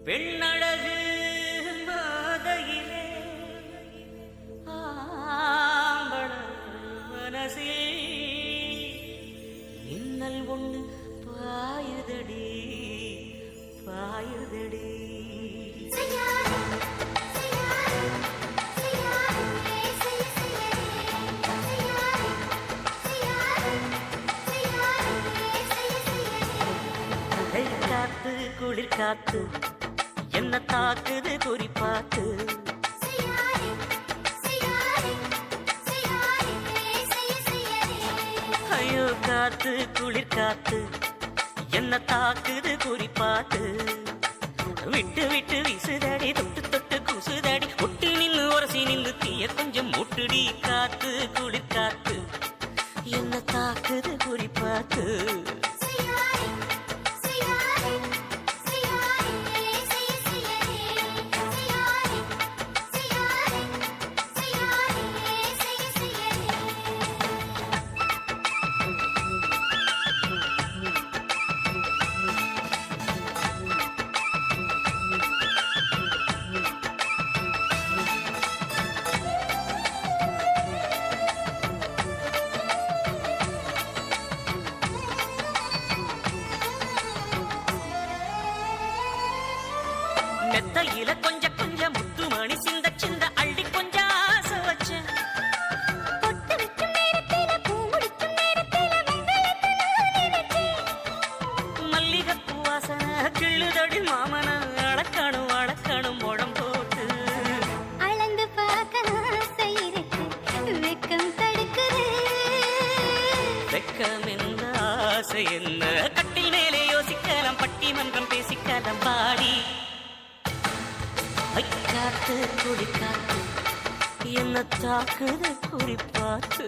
பெண்ணழகு மாதையிலே ஆம்பள மனசில் மின்னல் ஒண்ணு பாயுதடி பாயுதடி. காத்து குளிர் காத்து என்ன தாக்குது குறிப்பாத்து. ஐயோ காத்து குளிர் காத்து என்ன தாக்குது குறிப்பாத்து. விட்டு விட்டு வீசுதடி தொட்டு தொட்டு கூசுதடி ஒட்டி நின்னு உரசி நின்னு தீய கொஞ்சம் முட்டுடி. காத்து குளிர் காத்து என்ன தாக்குது குறிப்பாத்து. மெத்தையில கொஞ்ச கொஞ்ச முத்து மணி சிந்த சிந்த அள்ளி கொஞ்ச ஆசை வச்சேன். மல்லிகைப்பூ வாசனை கிள்ளுதடி மாமன அடக்கணும் அடக்கணும் முடம் போட்டு. அளந்து பார்க்க ஆசை இருக்கு வெக்கம் தடுக்குது. வெக்கம் என்ன ஆசை என்ன கட்டில் மேலே யோசிக்கலாம் பட்டிமன்றம் பேசிக்கலாம் பாடி. காத்து குடி காத்து என்ன தாக்குது குறிப்பாத்து.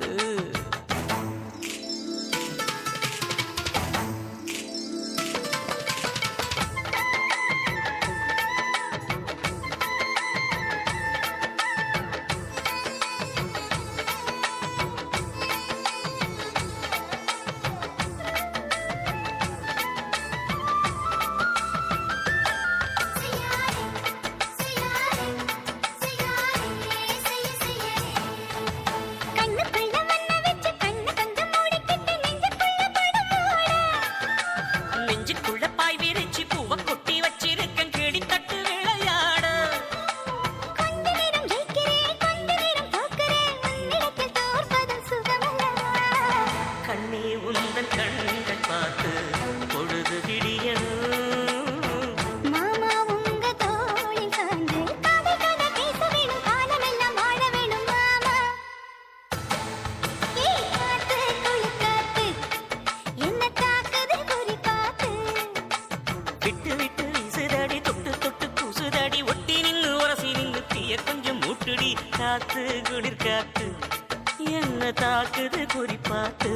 கண்கள் பார்த்து பொழுது விடியணும். மாமா உங்க தோளில் சாய்ந்து காதல் கதை பேச வேணும் காலமெல்லாம் வாழ வேணும் மாமா. காத்து குளிர் காத்து என்ன தாக்குது குறிப்பாத்து. விட்டு விட்டு வீசுதடி தொட்டு தொட்டு கூசுதடி ஒட்டி நின்னு உரசி நின்னு தீய கொஞ்சம் மூட்டுடி. காத்து குளிர் காத்து என்ன தாக்குது குறிப்பாத்து.